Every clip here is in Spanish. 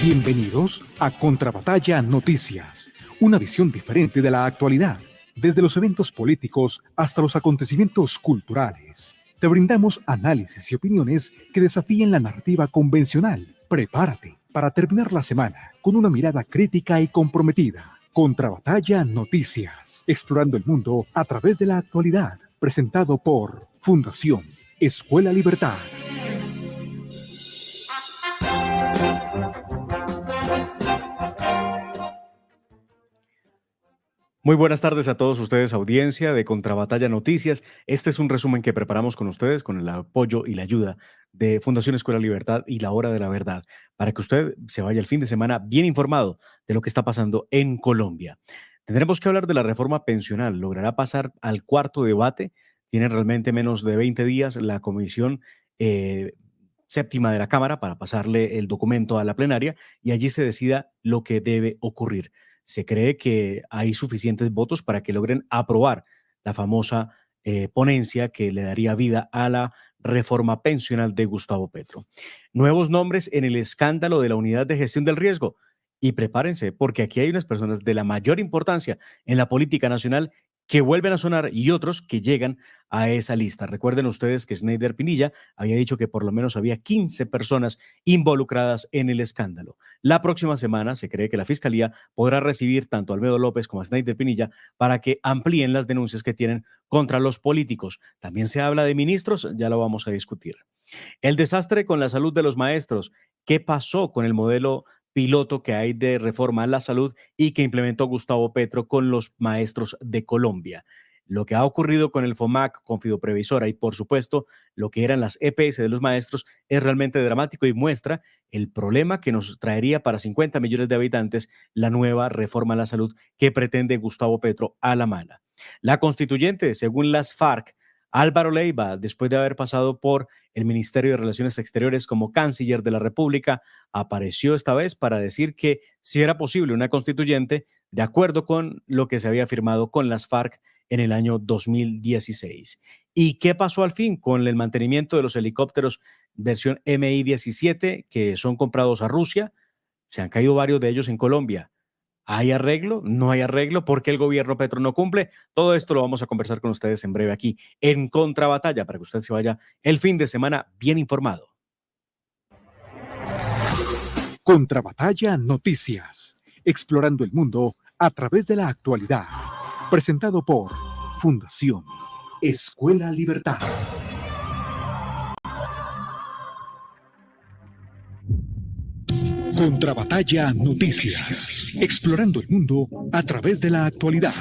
Bienvenidos a Contrabatalla Noticias, una visión diferente de la actualidad, desde los eventos políticos hasta los acontecimientos culturales. Te brindamos análisis y opiniones que desafíen la narrativa convencional. Prepárate para terminar la semana con una mirada crítica y comprometida. Contrabatalla Noticias, explorando el mundo a través de la actualidad, presentado por Fundación Escuela Libertad. Muy buenas tardes a todos ustedes, audiencia de Contrabatalla Noticias. Este es un resumen que preparamos con ustedes con el apoyo y la ayuda de Fundación Escuela Libertad y La Hora de la Verdad, para que usted se vaya el fin de semana bien informado de lo que está pasando en Colombia. Tendremos que hablar de la reforma pensional. ¿Logrará pasar al cuarto debate? Tiene realmente menos de 20 días la comisión séptima de la Cámara para pasarle el documento a la plenaria y allí se decida lo que debe ocurrir. Se cree que hay suficientes votos para que logren aprobar la famosa ponencia que le daría vida a la reforma pensional de Gustavo Petro. Nuevos nombres en el escándalo de la Unidad de Gestión del Riesgo. Y prepárense, porque aquí hay unas personas de la mayor importancia en la política nacional que vuelven a sonar y otros que llegan a esa lista. Recuerden ustedes que Snyder Pinilla había dicho que por lo menos había 15 personas involucradas en el escándalo. La próxima semana se cree que la Fiscalía podrá recibir tanto a Almedo López como a Snyder Pinilla para que amplíen las denuncias que tienen contra los políticos. También se habla de ministros, ya lo vamos a discutir. El desastre con la salud de los maestros. ¿Qué pasó con el modelo piloto que hay de reforma a la salud y que implementó Gustavo Petro con los maestros de Colombia? Lo que ha ocurrido con el FOMAC, con Fidoprevisora y por supuesto lo que eran las EPS de los maestros es realmente dramático y muestra el problema que nos traería para 50 millones de habitantes la nueva reforma a la salud que pretende Gustavo Petro a la mala. La constituyente, según las FARC, Álvaro Leiva, después de haber pasado por el Ministerio de Relaciones Exteriores como canciller de la República, apareció esta vez para decir que si era posible una constituyente de acuerdo con lo que se había firmado con las FARC en el año 2016. ¿Y qué pasó al fin con el mantenimiento de los helicópteros versión Mi-17 que son comprados a Rusia? Se han caído varios de ellos en Colombia. ¿Hay arreglo? ¿No hay arreglo? ¿Por qué el gobierno Petro no cumple? Todo esto lo vamos a conversar con ustedes en breve aquí en Contrabatalla para que usted se vaya el fin de semana bien informado. Contrabatalla Noticias, explorando el mundo a través de la actualidad. Presentado por Fundación Escuela Libertad. Contrabatalla Noticias, explorando el mundo a través de la actualidad.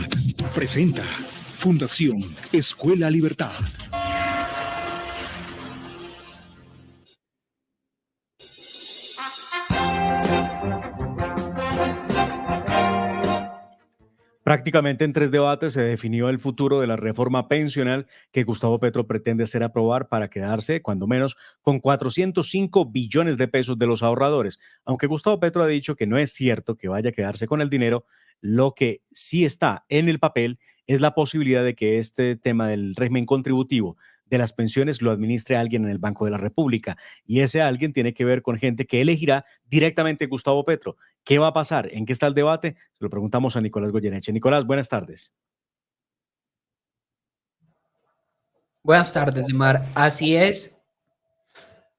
Presenta Fundación Escuela Libertad. Prácticamente en 3 debates se definió el futuro de la reforma pensional que Gustavo Petro pretende hacer aprobar para quedarse, cuando menos, con 405 billones de pesos de los ahorradores. Aunque Gustavo Petro ha dicho que no es cierto que vaya a quedarse con el dinero, lo que sí está en el papel es la posibilidad de que este tema del régimen contributivo de las pensiones lo administre alguien en el Banco de la República. Y ese alguien tiene que ver con gente que elegirá directamente Gustavo Petro. ¿Qué va a pasar? ¿En qué está el debate? Se lo preguntamos a Nicolás Goyeneche. Nicolás, buenas tardes. Buenas tardes, Mar. Así es,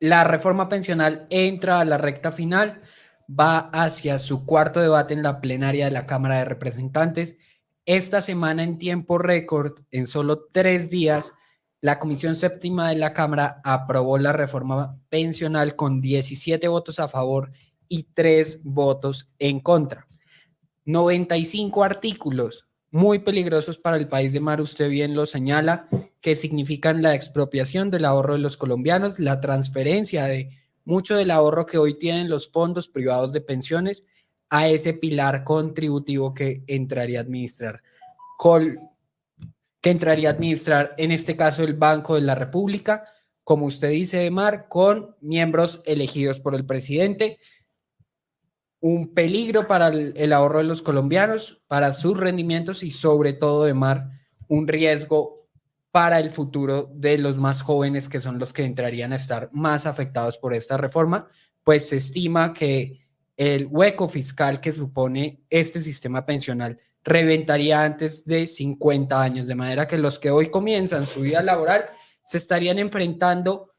la reforma pensional entra a la recta final, va hacia su cuarto debate en la plenaria de la Cámara de Representantes. Esta semana, en tiempo récord, en solo 3 días, la Comisión Séptima de la Cámara aprobó la reforma pensional con 17 votos a favor y 3 votos en contra. 95 artículos muy peligrosos para el país de Mar, usted bien lo señala, que significan la expropiación del ahorro de los colombianos, la transferencia de mucho del ahorro que hoy tienen los fondos privados de pensiones a ese pilar contributivo que entraría a administrar, en este caso el Banco de la República, como usted dice, Mar, con miembros elegidos por el presidente. Un peligro para el ahorro de los colombianos, para sus rendimientos y sobre todo, de Mar, un riesgo para el futuro de los más jóvenes, que son los que entrarían a estar más afectados por esta reforma, pues se estima que el hueco fiscal que supone este sistema pensional reventaría antes de 50 años, de manera que los que hoy comienzan su vida laboral se estarían enfrentando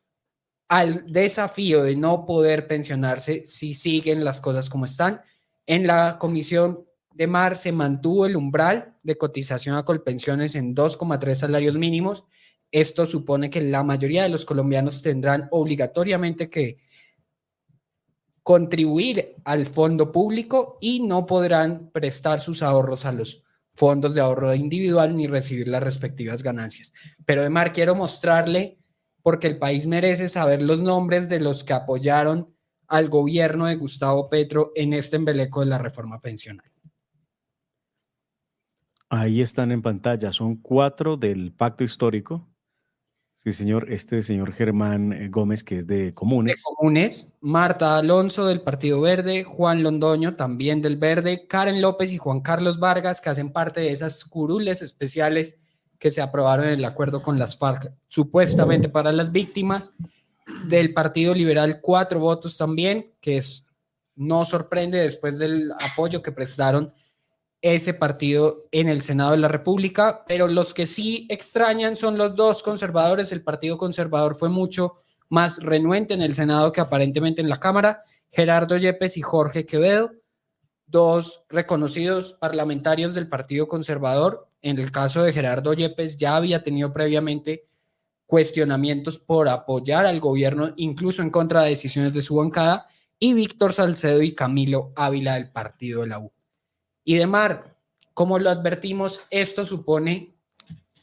al desafío de no poder pensionarse si siguen las cosas como están. En la comisión de Mar se mantuvo el umbral de cotización a Colpensiones en 2,3 salarios mínimos. Esto supone que la mayoría de los colombianos tendrán obligatoriamente que contribuir al fondo público y no podrán prestar sus ahorros a los fondos de ahorro individual ni recibir las respectivas ganancias. Pero Edmar, quiero mostrarle, porque el país merece saber los nombres de los que apoyaron al gobierno de Gustavo Petro en este embeleco de la reforma pensional. Ahí están en pantalla, son 4 del pacto histórico. Sí, señor, este señor Germán Gómez, que es de De Comunes. Comunes, Marta Alonso del Partido Verde, Juan Londoño también del Verde, Karen López y Juan Carlos Vargas, que hacen parte de esas curules especiales que se aprobaron en el acuerdo con las FARC, supuestamente para las víctimas. Del Partido Liberal, 4 votos también, que no sorprende después del apoyo que prestaron ese partido en el Senado de la República, pero los que sí extrañan son los 2 conservadores. El Partido Conservador fue mucho más renuente en el Senado que aparentemente en la Cámara. Gerardo Yepes y Jorge Quevedo, 2 reconocidos parlamentarios del Partido Conservador. En el caso de Gerardo Yepes ya había tenido previamente cuestionamientos por apoyar al gobierno, incluso en contra de decisiones de su bancada, y Víctor Salcedo y Camilo Ávila del Partido de la U. Y Edmar, como lo advertimos, esto supone,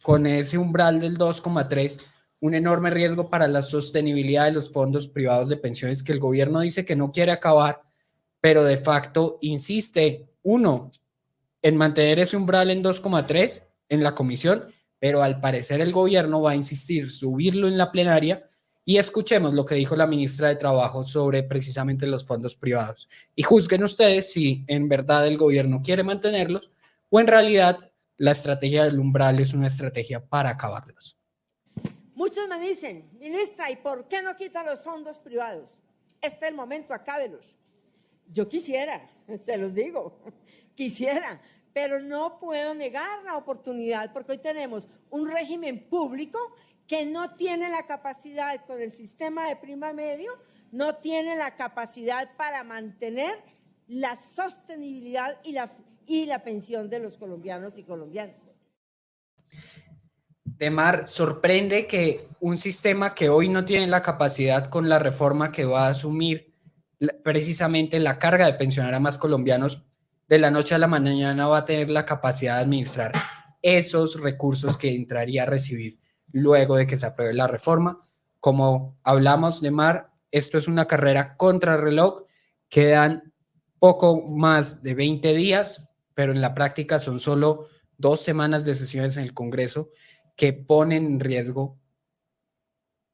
con ese umbral del 2,3, un enorme riesgo para la sostenibilidad de los fondos privados de pensiones que el gobierno dice que no quiere acabar, pero de facto insiste, uno, en mantener ese umbral en 2,3 en la comisión, pero al parecer el gobierno va a insistir subirlo en la plenaria. Y escuchemos lo que dijo la ministra de Trabajo sobre precisamente los fondos privados. Y juzguen ustedes si en verdad el gobierno quiere mantenerlos o en realidad la estrategia del umbral es una estrategia para acabarlos. Muchos me dicen, ministra, ¿y por qué no quita los fondos privados? Este es el momento, acábelos. Yo quisiera, se los digo, quisiera, pero no puedo negar la oportunidad porque hoy tenemos un régimen público que no tiene la capacidad con el sistema de prima medio, no tiene la capacidad para mantener la sostenibilidad y la pensión de los colombianos y colombianas. Edmar, sorprende que un sistema que hoy no tiene la capacidad con la reforma que va a asumir precisamente la carga de pensionar a más colombianos, de la noche a la mañana va a tener la capacidad de administrar esos recursos que entraría a recibir luego de que se apruebe la reforma. Como hablamos de Mar, esto es una carrera contra reloj, quedan poco más de 20 días, pero en la práctica son solo 2 semanas de sesiones en el Congreso que ponen en riesgo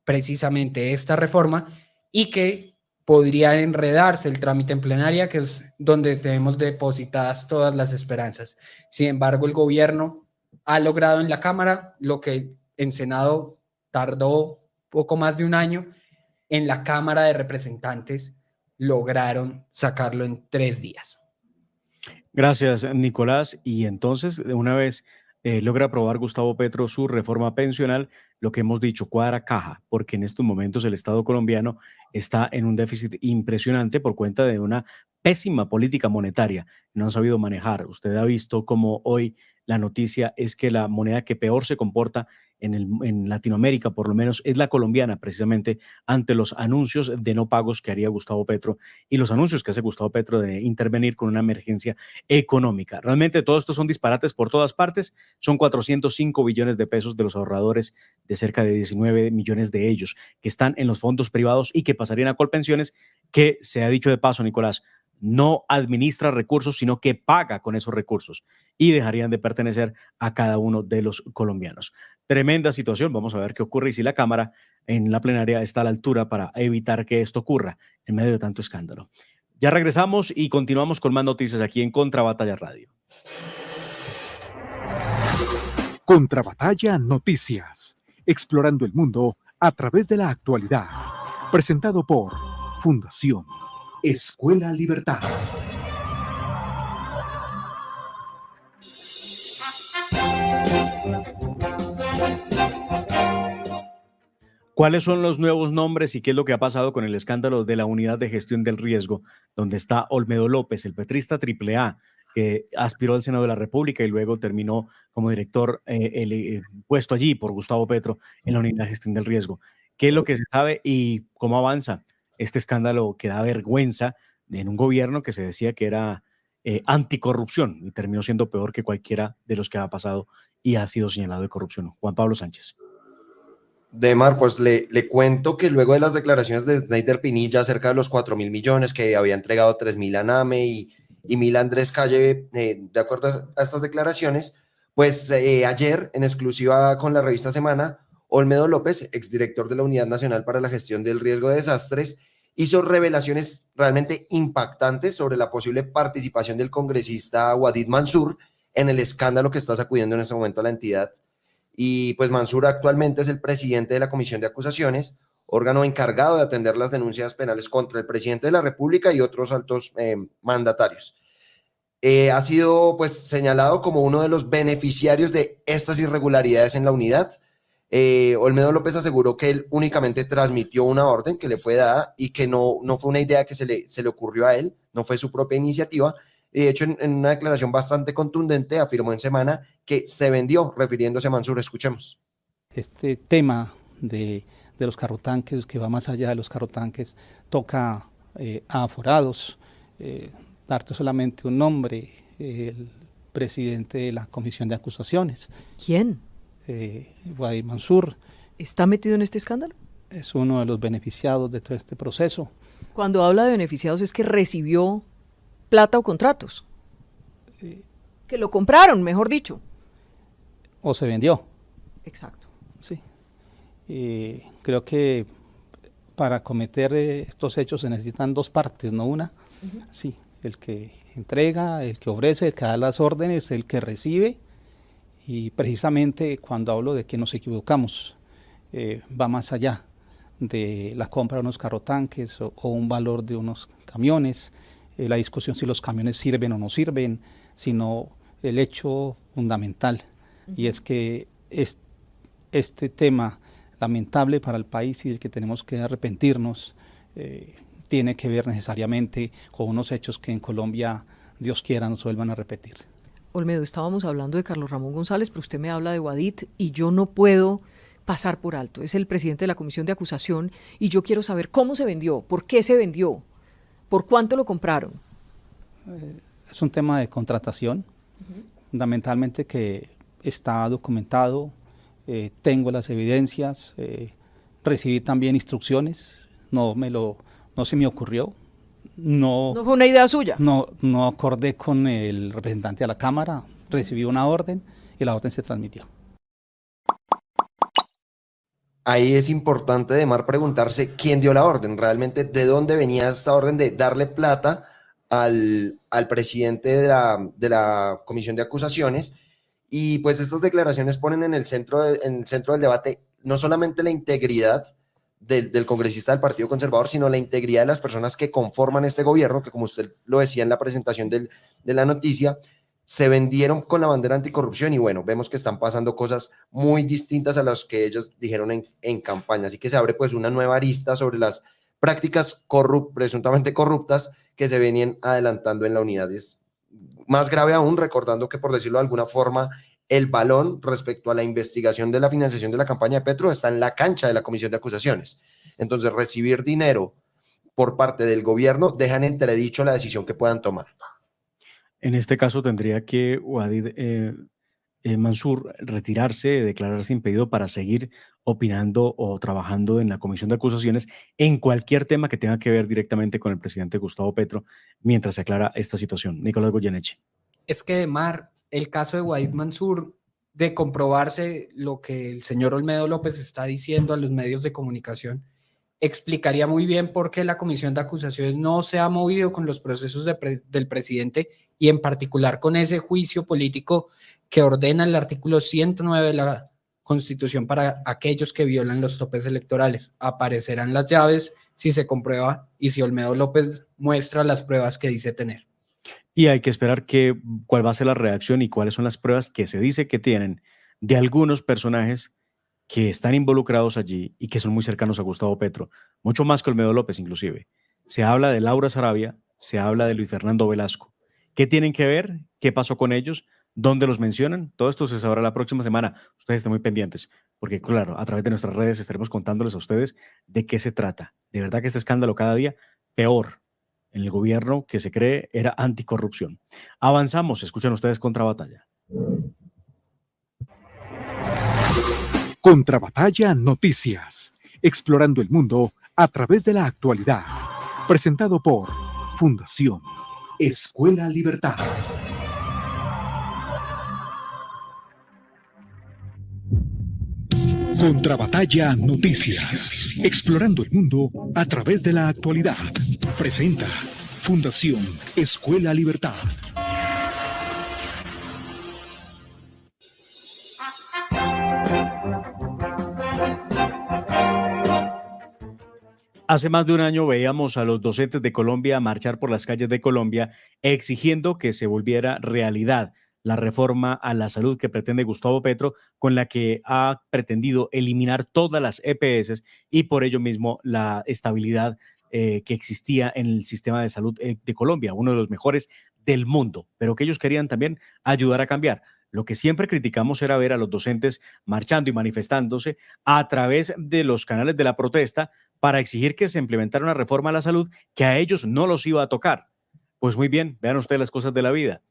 precisamente esta reforma y que podría enredarse el trámite en plenaria, que es donde tenemos depositadas todas las esperanzas. Sin embargo, el gobierno ha logrado en la Cámara lo que en Senado tardó poco más de un año, en la Cámara de Representantes lograron sacarlo en 3 días. Gracias, Nicolás. Y entonces, de una vez logra aprobar Gustavo Petro su reforma pensional, lo que hemos dicho, cuadra caja, porque en estos momentos el Estado colombiano está en un déficit impresionante por cuenta de una pésima política monetaria. No han sabido manejar. Usted ha visto cómo hoy la noticia es que la moneda que peor se comporta en Latinoamérica, por lo menos, es la colombiana, precisamente ante los anuncios de no pagos que haría Gustavo Petro y los anuncios que hace Gustavo Petro de intervenir con una emergencia económica. Realmente todo esto son disparates por todas partes. Son 405 billones de pesos de los ahorradores, de cerca de 19 millones de ellos que están en los fondos privados y que pasarían a Colpensiones, que se ha dicho de paso, Nicolás, no administra recursos, sino que paga con esos recursos y dejarían de pertenecer a cada uno de los colombianos. Tremenda situación. Vamos a ver qué ocurre y si la Cámara en la plenaria está a la altura para evitar que esto ocurra en medio de tanto escándalo. Ya regresamos y continuamos con más noticias aquí en Contrabatalla Radio. Contrabatalla Noticias. Explorando el mundo a través de la actualidad. Presentado por Fundación Escuela Libertad. ¿Cuáles son los nuevos nombres y qué es lo que ha pasado con el escándalo de la Unidad de Gestión del Riesgo, donde está Olmedo López, el petrista AAA, que aspiró al Senado de la República y luego terminó como director puesto allí por Gustavo Petro en la Unidad de Gestión del Riesgo? ¿Qué es lo que se sabe y cómo avanza este escándalo que da vergüenza en un gobierno que se decía que era anticorrupción y terminó siendo peor que cualquiera de los que ha pasado y ha sido señalado de corrupción? Juan Pablo Sánchez. Demar, pues le cuento que luego de las declaraciones de Snyder Pinilla acerca de los 4.000 millones, que había entregado 3.000 a Name y 1.000 a Andrés Calle, de acuerdo a estas declaraciones, pues ayer, en exclusiva con la revista Semana, Olmedo López, exdirector de la Unidad Nacional para la Gestión del Riesgo de Desastres, hizo revelaciones realmente impactantes sobre la posible participación del congresista Wadid Mansur en el escándalo que está sacudiendo en este momento a la entidad. Y pues Mansur actualmente es el presidente de la Comisión de Acusaciones, órgano encargado de atender las denuncias penales contra el presidente de la República y otros altos mandatarios. Ha sido pues señalado como uno de los beneficiarios de estas irregularidades en la unidad. Olmedo López aseguró que él únicamente transmitió una orden que le fue dada y que no fue una idea que se le ocurrió a él, no fue su propia iniciativa. De hecho, en una declaración bastante contundente, afirmó en Semana que se vendió, refiriéndose a Mansur. Escuchemos. Este tema de los carrotanques, que va más allá de los carrotanques, toca a aforados. Darte solamente un nombre, el presidente de la Comisión de Acusaciones. ¿Quién? Wadid Mansur. ¿Está metido en este escándalo? Es uno de los beneficiados de todo este proceso. Cuando habla de beneficiados es que recibió plata o contratos. Que lo compraron, mejor dicho. O se vendió. Exacto. Sí. Creo que para cometer estos hechos se necesitan dos partes, no una. Sí, el que entrega, el que ofrece, el que da las órdenes, el que recibe. Y precisamente cuando hablo de que nos equivocamos, va más allá de la compra de unos carrotanques o un valor de unos camiones, la discusión si los camiones sirven o no sirven, sino el hecho fundamental, y es que este tema lamentable para el país y del que tenemos que arrepentirnos, tiene que ver necesariamente con unos hechos que en Colombia, Dios quiera, no se vuelvan a repetir. Olmedo, estábamos hablando de Carlos Ramón González, pero usted me habla de Wadid y yo no puedo pasar por alto. Es el presidente de la Comisión de Acusación y yo quiero saber cómo se vendió, por qué se vendió, por cuánto lo compraron. Es un tema de contratación, fundamentalmente que está documentado, tengo las evidencias, recibí también instrucciones, no se me ocurrió. No fue una idea suya. No acordé con el representante de la Cámara, recibí una orden y la orden se transmitió. Ahí es importante, Demar, preguntarse quién dio la orden, realmente de dónde venía esta orden de darle plata al presidente de la Comisión de Acusaciones. Y pues estas declaraciones ponen en el centro del debate no solamente la integridad del congresista del Partido Conservador, sino la integridad de las personas que conforman este gobierno, que como usted lo decía en la presentación de la noticia, se vendieron con la bandera anticorrupción y bueno, vemos que están pasando cosas muy distintas a las que ellos dijeron en campaña. Así que se abre pues una nueva arista sobre las prácticas presuntamente corruptas que se venían adelantando en la unidad. Es más grave aún, recordando que, por decirlo de alguna forma, el balón respecto a la investigación de la financiación de la campaña de Petro está en la cancha de la Comisión de Acusaciones. Entonces, recibir dinero por parte del gobierno deja en entredicho la decisión que puedan tomar. En este caso tendría que Wadid Mansur retirarse, declararse impedido para seguir opinando o trabajando en la Comisión de Acusaciones en cualquier tema que tenga que ver directamente con el presidente Gustavo Petro mientras se aclara esta situación. Nicolás Goyeneche. Es que, Demar, el caso de Wadid Mansur, de comprobarse lo que el señor Olmedo López está diciendo a los medios de comunicación, explicaría muy bien por qué la Comisión de Acusaciones no se ha movido con los procesos del presidente y en particular con ese juicio político que ordena el artículo 109 de la Constitución para aquellos que violan los topes electorales. Aparecerán las llaves si se comprueba y si Olmedo López muestra las pruebas que dice tener. Y hay que esperar cuál va a ser la reacción y cuáles son las pruebas que se dice que tienen de algunos personajes que están involucrados allí y que son muy cercanos a Gustavo Petro, mucho más que Olmedo López inclusive. Se habla de Laura Sarabia, se habla de Luis Fernando Velasco. ¿Qué tienen que ver? ¿Qué pasó con ellos? ¿Dónde los mencionan? Todo esto se sabrá la próxima semana. Ustedes estén muy pendientes, porque claro, a través de nuestras redes estaremos contándoles a ustedes de qué se trata. De verdad que este escándalo cada día peor en el gobierno que se cree era anticorrupción. Avanzamos, escuchen ustedes Contrabatalla. Contrabatalla Noticias, explorando el mundo a través de la actualidad. Presentado por Fundación Escuela Libertad. Contrabatalla Noticias, explorando el mundo a través de la actualidad. Presenta Fundación Escuela Libertad. Hace más de un año veíamos a los docentes de Colombia marchar por las calles de Colombia exigiendo que se volviera realidad la reforma a la salud que pretende Gustavo Petro, con la que ha pretendido eliminar todas las EPS y por ello mismo la estabilidad que existía en el sistema de salud de Colombia, uno de los mejores del mundo, pero que ellos querían también ayudar a cambiar. Lo que siempre criticamos era ver a los docentes marchando y manifestándose a través de los canales de la protesta para exigir que se implementara una reforma a la salud que a ellos no los iba a tocar. Pues muy bien, vean ustedes las cosas de la vida.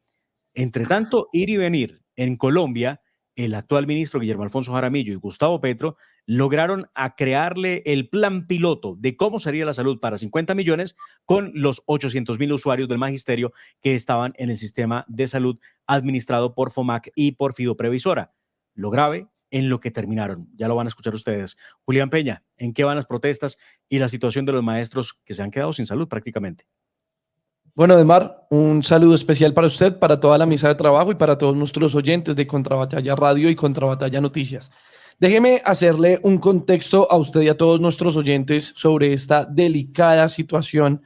Entre tanto, ir y venir en Colombia, el actual ministro Guillermo Alfonso Jaramillo y Gustavo Petro lograron a crearle el plan piloto de cómo sería la salud para 50 millones con los 800,000 usuarios del magisterio que estaban en el sistema de salud administrado por FOMAC y por Fidoprevisora. Lo grave, en lo que terminaron. Ya lo van a escuchar ustedes. Julián Peña, ¿en qué van las protestas y la situación de los maestros que se han quedado sin salud prácticamente? Bueno, Edmar, un saludo especial para usted, para toda la mesa de trabajo y para todos nuestros oyentes de Contrabatalla Radio y Contrabatalla Noticias. Déjeme hacerle un contexto a usted y a todos nuestros oyentes sobre esta delicada situación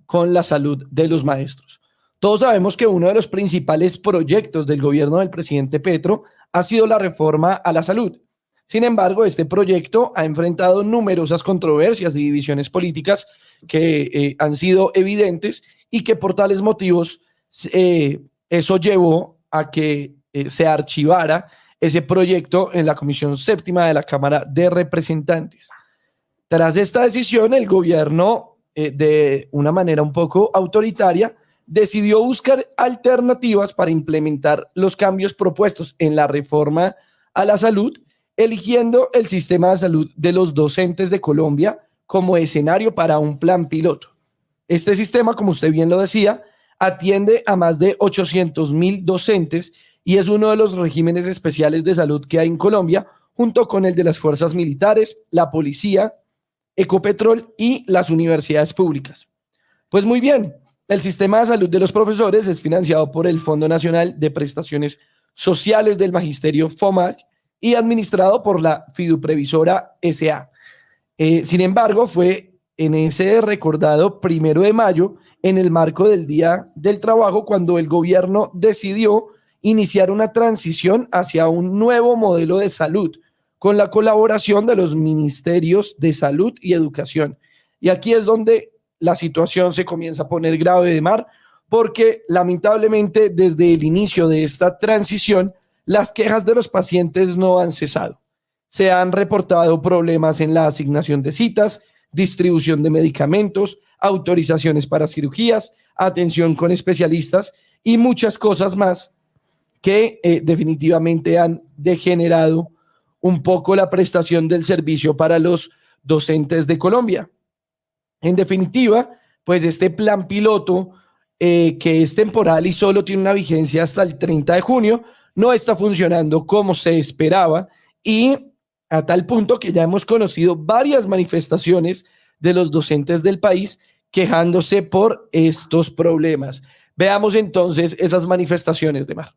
con la salud de los maestros. Todos sabemos que uno de los principales proyectos del gobierno del presidente Petro ha sido la reforma a la salud. Sin embargo, este proyecto ha enfrentado numerosas controversias y divisiones políticas que han sido evidentes y que por tales motivos eso llevó a que se archivara ese proyecto en la Comisión Séptima de la Cámara de Representantes. Tras esta decisión, el gobierno, de una manera un poco autoritaria, decidió buscar alternativas para implementar los cambios propuestos en la reforma a la salud, eligiendo el sistema de salud de los docentes de Colombia como escenario para un plan piloto. Este sistema, como usted bien lo decía, atiende a más de 800,000 docentes y es uno de los regímenes especiales de salud que hay en Colombia, junto con el de las fuerzas militares, la policía, Ecopetrol y las universidades públicas. Pues muy bien, el sistema de salud de los profesores es financiado por el Fondo Nacional de Prestaciones Sociales del Magisterio FOMAC y administrado por la Fiduprevisora S.A. Sin embargo, fue en ese recordado 1 de mayo, en el marco del Día del Trabajo, cuando el gobierno decidió iniciar una transición hacia un nuevo modelo de salud, con la colaboración de los ministerios de Salud y Educación. Y aquí es donde la situación se comienza a poner grave, de mar, porque lamentablemente desde el inicio de esta transición, las quejas de los pacientes no han cesado. Se han reportado problemas en la asignación de citas, distribución de medicamentos, autorizaciones para cirugías, atención con especialistas y muchas cosas más que definitivamente han degenerado un poco la prestación del servicio para los docentes de Colombia. En definitiva, pues este plan piloto, que es temporal y solo tiene una vigencia hasta el 30 de junio, no está funcionando como se esperaba y a tal punto que ya hemos conocido varias manifestaciones de los docentes del país quejándose por estos problemas. Veamos entonces esas manifestaciones, de mar.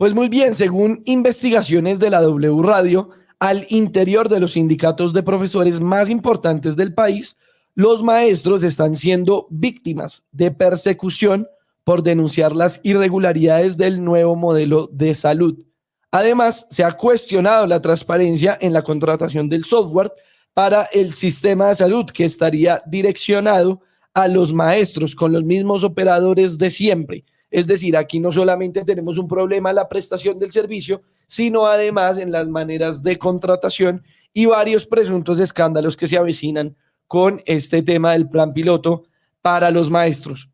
Pues muy bien, según investigaciones de la W Radio, al interior de los sindicatos de profesores más importantes del país, los maestros están siendo víctimas de persecución por denunciar las irregularidades del nuevo modelo de salud. Además, se ha cuestionado la transparencia en la contratación del software para el sistema de salud que estaría direccionado a los maestros con los mismos operadores de siempre. Es decir, aquí no solamente tenemos un problema en la prestación del servicio, sino además en las maneras de contratación y varios presuntos escándalos que se avecinan con este tema del plan piloto para los maestros.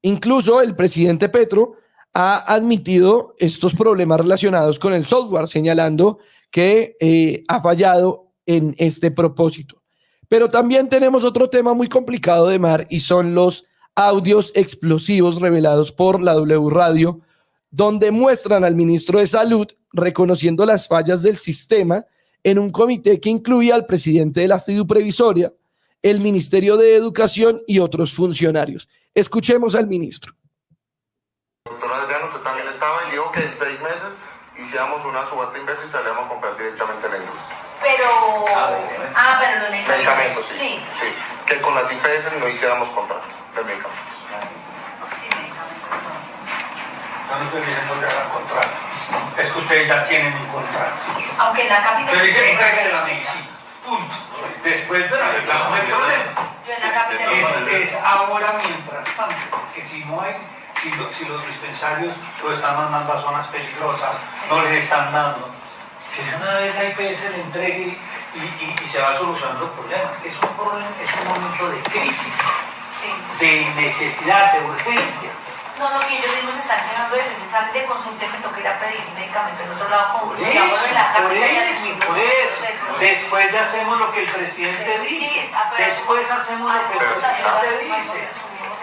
Incluso el presidente Petro ha admitido estos problemas relacionados con el software, señalando que ha fallado en este propósito. Pero también tenemos otro tema muy complicado de mar y son los audios explosivos revelados por la W Radio, donde muestran al ministro de Salud reconociendo las fallas del sistema en un comité que incluía al presidente de la Fiduprevisoria, el Ministerio de Educación y otros funcionarios. Escuchemos al ministro. Doctora Adriano, usted también estaba y dijo que en 6 meses hiciéramos una subasta inversa y salíamos a comprar directamente a la industria. Pero los Medicamentos, sí. Sí. Que con las IPS no hiciéramos comprar de medicamentos. Sí, medicamentos. No estoy diciendo que hagan contrato. Es que ustedes ya tienen un contrato. Aunque en la capital... Pero dice entrega de la medicina. Punto. Después arreglamos el problema. Yo en la capital... Es ahora mientras tanto, porque si no hay... Si los dispensarios lo están mandando a zonas peligrosas, no les están dando, que una vez la IPS le entregue y se va solucionando problemas. Es un momento de crisis, de necesidad, de urgencia. No, que ellos mismos están quejando de eso, si salen de consulta y me toca ir a pedir medicamento en otro lado con Por eso. Después ya hacemos lo que el presidente dice. Después hacemos lo que el presidente dice.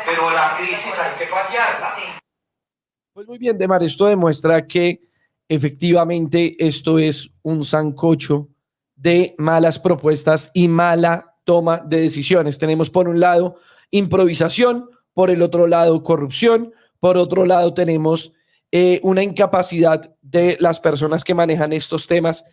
Pero la crisis hay que paliarla. Pues muy bien, Demar, esto demuestra que efectivamente esto es un sancocho de malas propuestas y mala toma de decisiones. Tenemos por un lado improvisación, por el otro lado corrupción, por otro lado tenemos una incapacidad de las personas que manejan estos temas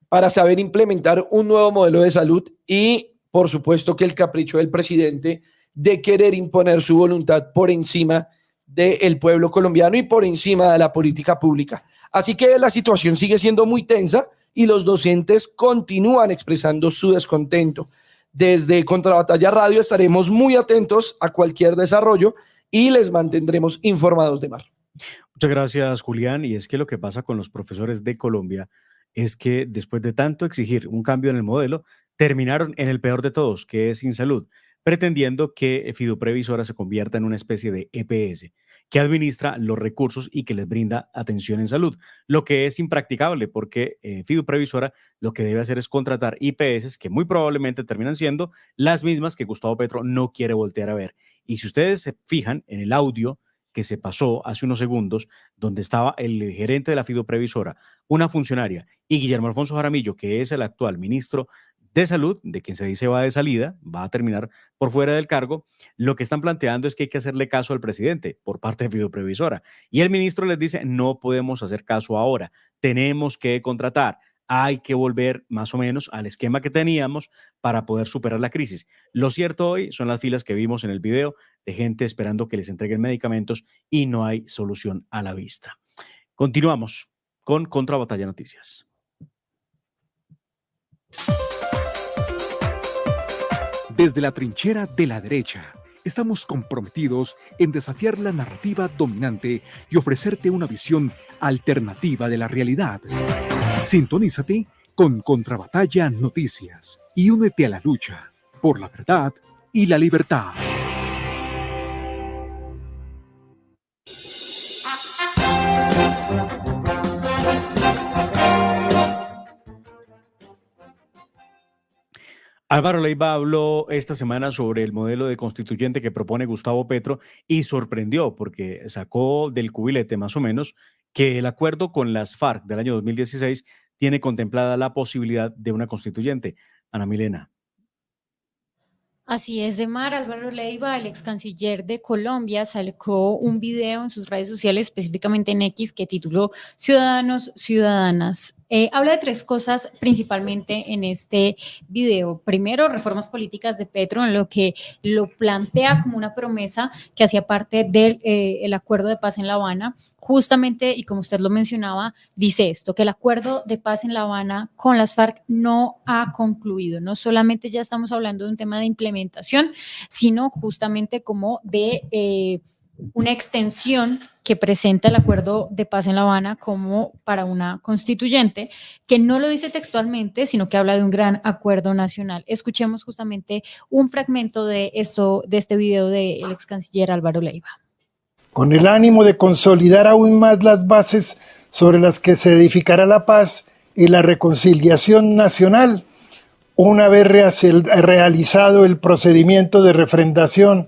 para saber implementar un nuevo modelo de salud y, por supuesto, que el capricho del presidente de querer imponer su voluntad por encima del pueblo colombiano y por encima de la política pública. Así que la situación sigue siendo muy tensa y los docentes continúan expresando su descontento. Desde Contrabatalla Radio estaremos muy atentos a cualquier desarrollo y les mantendremos informados, de Mar. Muchas gracias, Julián. Y es que lo que pasa con los profesores de Colombia es que después de tanto exigir un cambio en el modelo, terminaron en el peor de todos, que es Sinsalud, pretendiendo que Fiduprevisora se convierta en una especie de EPS que administra los recursos y que les brinda atención en salud, lo que es impracticable porque Fiduprevisora lo que debe hacer es contratar IPS que muy probablemente terminan siendo las mismas que Gustavo Petro no quiere voltear a ver. Y si ustedes se fijan en el audio que se pasó hace unos segundos, donde estaba el gerente de la Fiduprevisora, una funcionaria, y Guillermo Alfonso Jaramillo, que es el actual ministro de Salud, de quien se dice va de salida, va a terminar por fuera del cargo, lo que están planteando es que hay que hacerle caso al presidente por parte de Fiduprevisora. Y el ministro les dice, no podemos hacer caso ahora, tenemos que contratar, hay que volver más o menos al esquema que teníamos para poder superar la crisis. Lo cierto hoy son las filas que vimos en el video de gente esperando que les entreguen medicamentos y no hay solución a la vista. Continuamos con Contrabatalla Noticias. Desde la trinchera de la derecha, estamos comprometidos en desafiar la narrativa dominante y ofrecerte una visión alternativa de la realidad. Sintonízate con Contrabatalla Noticias y únete a la lucha por la verdad y la libertad. Álvaro Leiva habló esta semana sobre el modelo de constituyente que propone Gustavo Petro y sorprendió porque sacó del cubilete más o menos que el acuerdo con las FARC del año 2016 tiene contemplada la posibilidad de una constituyente. Ana Milena. Así es, Demar. Álvaro Leiva, el ex canciller de Colombia, sacó un video en sus redes sociales, específicamente en X, que tituló Ciudadanos, Ciudadanas. Habla de tres cosas principalmente en este video. Primero, reformas políticas de Petro, en lo que lo plantea como una promesa que hacía parte del el acuerdo de paz en La Habana. Justamente, y como usted lo mencionaba, dice esto, que el acuerdo de paz en La Habana con las FARC no ha concluido. No solamente ya estamos hablando de un tema de implementación, sino justamente como de una extensión que presenta el acuerdo de paz en La Habana como para una constituyente, que no lo dice textualmente, sino que habla de un gran acuerdo nacional. Escuchemos justamente un fragmento de esto, de este video del ex canciller Álvaro Leiva. Con el ánimo de consolidar aún más las bases sobre las que se edificará la paz y la reconciliación nacional, una vez realizado el procedimiento de refrendación,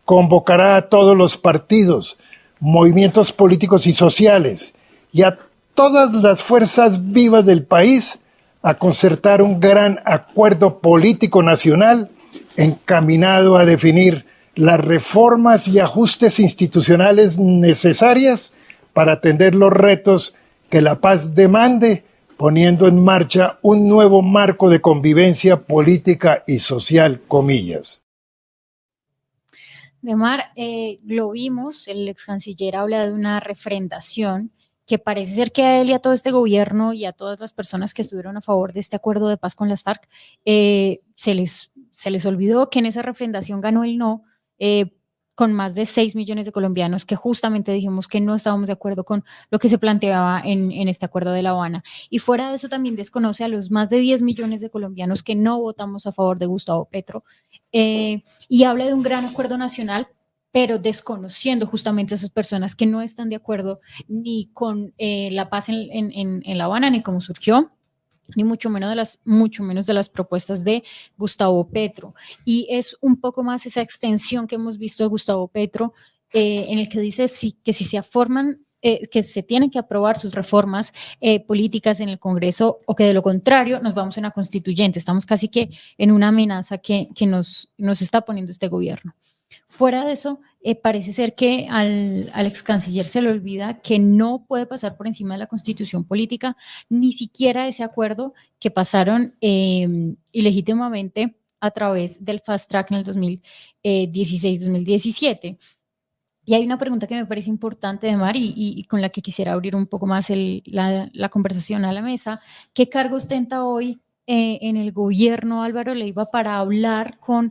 convocará a todos los partidos, movimientos políticos y sociales y a todas las fuerzas vivas del país a concertar un gran acuerdo político nacional encaminado a definir las reformas y ajustes institucionales necesarias para atender los retos que la paz demande, poniendo en marcha un nuevo marco de convivencia política y social, comillas. Demar, lo vimos, el ex canciller habla de una refrendación que parece ser que a él y a todo este gobierno y a todas las personas que estuvieron a favor de este acuerdo de paz con las FARC, se les olvidó que en esa refrendación ganó el no, con más de 6 millones de colombianos que justamente dijimos que no estábamos de acuerdo con lo que se planteaba en este acuerdo de La Habana. Y fuera de eso también desconoce a los más de 10 millones de colombianos que no votamos a favor de Gustavo Petro, y habla de un gran acuerdo nacional, pero desconociendo justamente a esas personas que no están de acuerdo ni con la paz en La Habana, ni cómo surgió, ni mucho menos de las propuestas de Gustavo Petro. Y es un poco más esa extensión que hemos visto de Gustavo Petro, en el que dice que si se forman, que se tienen que aprobar sus reformas políticas en el Congreso, o que de lo contrario nos vamos en la constituyente. Estamos casi que en una amenaza que nos está poniendo este gobierno. Fuera de eso, parece ser que al ex canciller se le olvida que no puede pasar por encima de la constitución política, ni siquiera ese acuerdo que pasaron ilegítimamente a través del fast track en el 2016-2017. Y hay una pregunta que me parece importante, Demar, y con la que quisiera abrir un poco más la conversación a la mesa. ¿Qué cargo ostenta hoy en el gobierno Álvaro Leiva para hablar con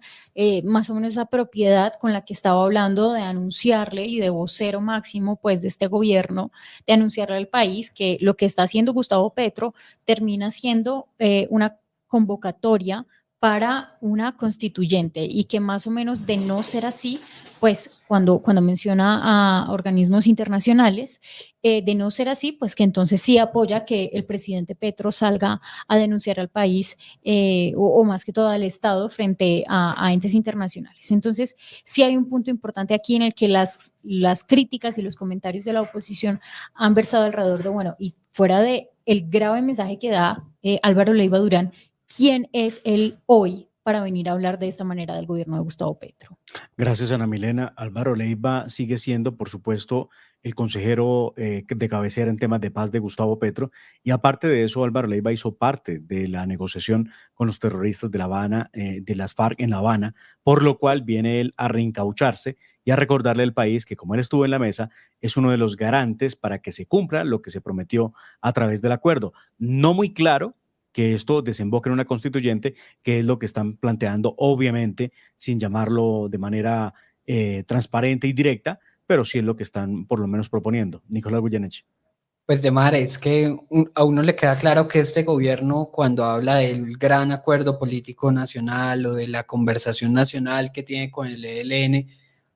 más o menos esa propiedad con la que estaba hablando, de anunciarle, y de vocero máximo pues de este gobierno, de anunciarle al país que lo que está haciendo Gustavo Petro termina siendo una convocatoria para una constituyente, y que más o menos de no ser así, pues cuando menciona a organismos internacionales, de no ser así, pues que entonces sí apoya que el presidente Petro salga a denunciar al país, o más que todo al Estado, frente a entes internacionales? Entonces sí hay un punto importante aquí en el que las críticas y los comentarios de la oposición han versado alrededor de, bueno, y fuera de el grave mensaje que da Álvaro Leiva Durán, ¿quién es él hoy para venir a hablar de esta manera del gobierno de Gustavo Petro? Gracias, Ana Milena. Álvaro Leiva sigue siendo, por supuesto, el consejero de cabecera en temas de paz de Gustavo Petro, y aparte de eso, Álvaro Leiva hizo parte de la negociación con los terroristas de La Habana, de las FARC en La Habana, por lo cual viene él a reencaucharse y a recordarle al país que, como él estuvo en la mesa, es uno de los garantes para que se cumpla lo que se prometió a través del acuerdo. No muy claro que esto desemboque en una constituyente, que es lo que están planteando, obviamente, sin llamarlo de manera transparente y directa, pero sí es lo que están por lo menos proponiendo. Nicolás Goyeneche. Pues, Demar, es que a uno le queda claro que este gobierno, cuando habla del gran acuerdo político nacional o de la conversación nacional que tiene con el ELN,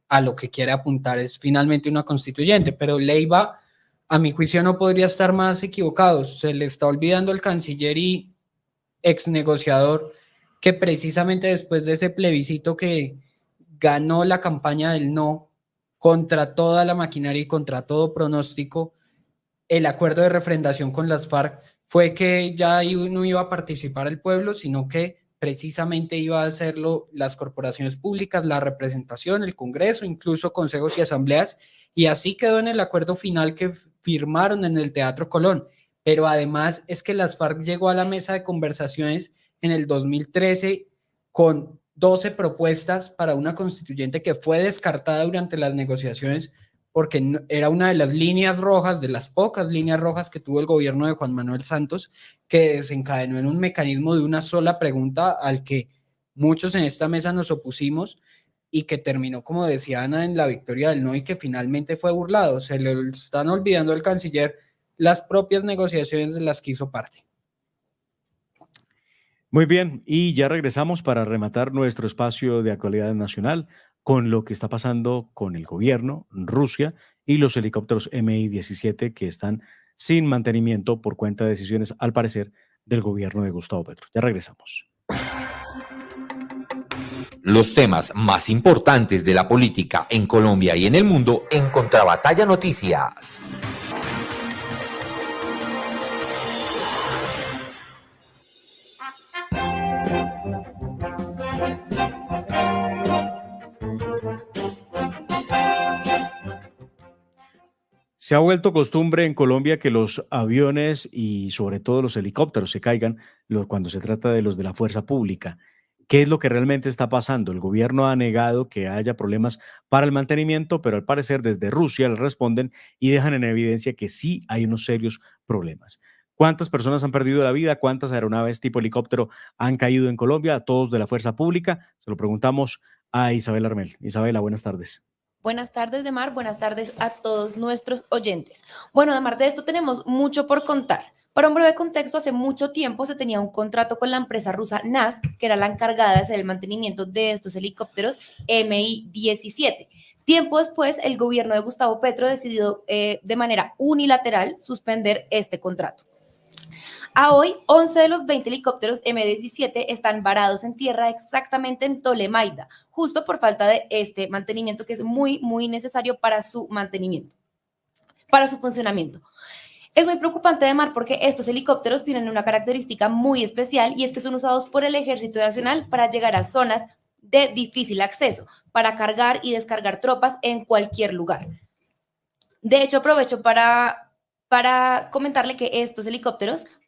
a lo que quiere apuntar es finalmente una constituyente, pero Leiva, a mi juicio, no podría estar más equivocado. Se le está olvidando el canciller y ex negociador que precisamente después de ese plebiscito que ganó la campaña del no, contra toda la maquinaria y contra todo pronóstico, el acuerdo de refrendación con las FARC fue que ya no iba a participar el pueblo, sino que precisamente iba a hacerlo las corporaciones públicas, la representación, el Congreso, incluso consejos y asambleas, y así quedó en el acuerdo final que firmaron en el Teatro Colón. Pero además es que las FARC llegó a la mesa de conversaciones en el 2013 con 12 propuestas para una constituyente que fue descartada durante las negociaciones porque era una de las líneas rojas, de las pocas líneas rojas que tuvo el gobierno de Juan Manuel Santos, que desencadenó en un mecanismo de una sola pregunta al que muchos en esta mesa nos opusimos y que terminó, como decía Ana, en la victoria del no y que finalmente fue burlado. Se le están olvidando al canciller las propias negociaciones de las que hizo parte. Muy bien, y ya regresamos para rematar nuestro espacio de actualidad nacional con lo que está pasando con el gobierno, Rusia y los helicópteros Mi-17 que están sin mantenimiento por cuenta de decisiones, al parecer, del gobierno de Gustavo Petro. Ya regresamos. Los temas más importantes de la política en Colombia y en el mundo en Contrabatalla Noticias. Se ha vuelto costumbre en Colombia que los aviones y sobre todo los helicópteros se caigan cuando se trata de los de la fuerza pública. ¿Qué es lo que realmente está pasando? El gobierno ha negado que haya problemas para el mantenimiento, pero al parecer desde Rusia le responden y dejan en evidencia que sí hay unos serios problemas. ¿Cuántas personas han perdido la vida? ¿Cuántas aeronaves tipo helicóptero han caído en Colombia? ¿Todos de la fuerza pública? Se lo preguntamos a Isabel Armel. Isabela, buenas tardes. Buenas tardes, Demar. Buenas tardes a todos nuestros oyentes. Bueno, Demar, de esto tenemos mucho por contar. Para un breve contexto, hace mucho tiempo se tenía un contrato con la empresa rusa NASK, que era la encargada de hacer el mantenimiento de estos helicópteros Mi-17. Tiempo después, el gobierno de Gustavo Petro decidió de manera unilateral suspender este contrato. A hoy, 11 de los 20 helicópteros Mi-17 están varados en tierra exactamente en Tolemaida, justo por falta de este mantenimiento que es muy, muy necesario para su mantenimiento, para su funcionamiento. Es muy preocupante, Demar, porque estos helicópteros tienen una característica muy especial y es que son usados por el Ejército Nacional para llegar a zonas de difícil acceso, para cargar y descargar tropas en cualquier lugar. De hecho, aprovecho para comentarle que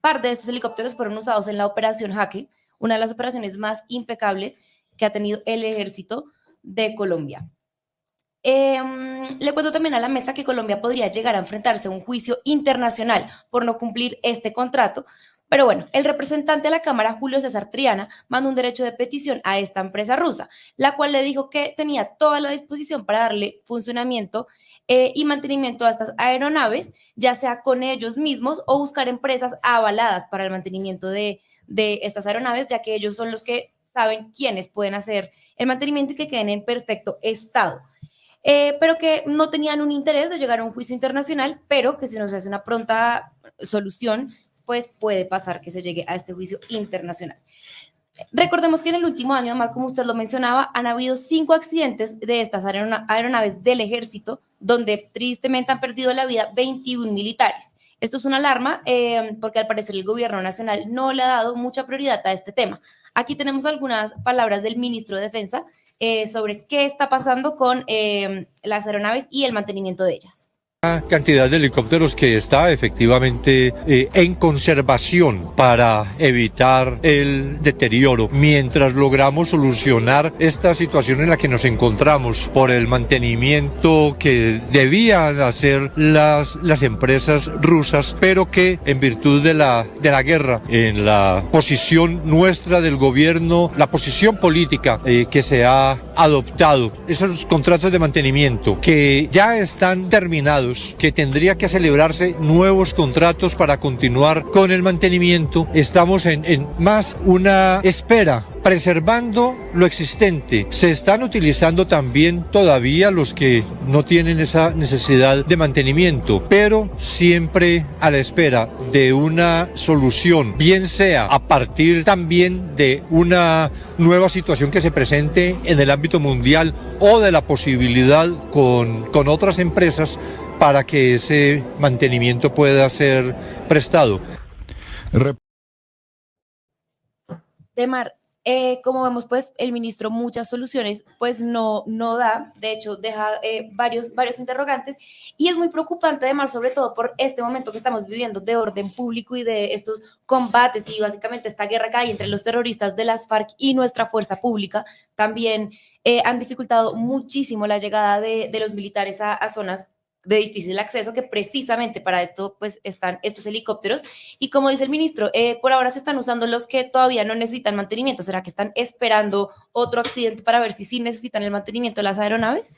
parte de estos helicópteros fueron usados en la Operación Jaque, una de las operaciones más impecables que ha tenido el Ejército de Colombia. Le cuento también a la mesa que Colombia podría llegar a enfrentarse a un juicio internacional por no cumplir este contrato, pero bueno, el representante de la Cámara, Julio César Triana, mandó un derecho de petición a esta empresa rusa, la cual le dijo que tenía toda la disposición para darle funcionamiento y mantenimiento a estas aeronaves, ya sea con ellos mismos o buscar empresas avaladas para el mantenimiento de estas aeronaves, ya que ellos son los que saben quiénes pueden hacer el mantenimiento y que queden en perfecto estado. Pero que no tenían un interés de llegar a un juicio internacional, pero que si no se hace una pronta solución, pues puede pasar que se llegue a este juicio internacional. Recordemos que en el último año, Marco, como usted lo mencionaba, han habido 5 accidentes de estas aeronaves del ejército, donde tristemente han perdido la vida 21 militares. Esto es una alarma porque al parecer el gobierno nacional no le ha dado mucha prioridad a este tema. Aquí tenemos algunas palabras del ministro de Defensa sobre qué está pasando con las aeronaves y el mantenimiento de ellas. Cantidad de helicópteros que está efectivamente en conservación para evitar el deterioro mientras logramos solucionar esta situación en la que nos encontramos por el mantenimiento que debían hacer las empresas rusas, pero que en virtud de la guerra, en la posición nuestra del gobierno, la posición política que se ha adoptado, esos contratos de mantenimiento que ya están terminados, que tendría que celebrarse nuevos contratos para continuar con el mantenimiento. Estamos en más una espera, preservando lo existente. Se están utilizando también todavía los que no tienen esa necesidad de mantenimiento, pero siempre a la espera de una solución, bien sea a partir también de una nueva situación que se presente en el ámbito mundial o de la posibilidad con otras empresas para que ese mantenimiento pueda ser prestado. Demar, Como vemos, pues el ministro muchas soluciones pues no da, de hecho deja varios interrogantes, y es muy preocupante además, sobre todo por este momento que estamos viviendo de orden público y de estos combates y básicamente esta guerra que hay entre los terroristas de las FARC y nuestra fuerza pública. También han dificultado muchísimo la llegada de los militares a zonas de difícil acceso, que precisamente para esto pues están estos helicópteros, y como dice el ministro, por ahora se están usando los que todavía no necesitan mantenimiento. ¿Será que están esperando otro accidente para ver si sí necesitan el mantenimiento de las aeronaves?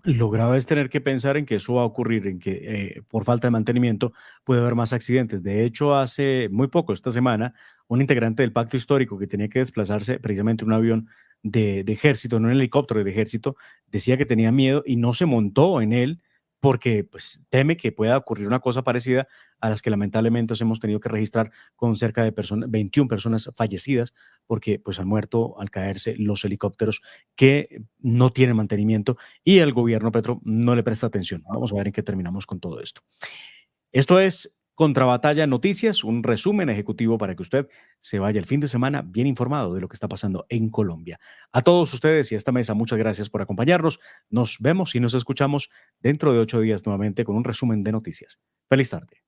Lo grave es tener que pensar en que eso va a ocurrir, en que por falta de mantenimiento puede haber más accidentes. De hecho, hace muy poco, esta semana, un integrante del pacto histórico que tenía que desplazarse precisamente en un avión de ejército, no en un helicóptero de ejército, decía que tenía miedo y no se montó en él porque pues, teme que pueda ocurrir una cosa parecida a las que lamentablemente hemos tenido que registrar con cerca de 21 personas fallecidas porque pues, han muerto al caerse los helicópteros que no tienen mantenimiento y el gobierno Petro no le presta atención. Vamos a ver en qué terminamos con todo esto. Esto es Contrabatalla Noticias, un resumen ejecutivo para que usted se vaya el fin de semana bien informado de lo que está pasando en Colombia. A todos ustedes y a esta mesa, muchas gracias por acompañarnos. Nos vemos y nos escuchamos dentro de 8 días nuevamente con un resumen de noticias. Feliz tarde.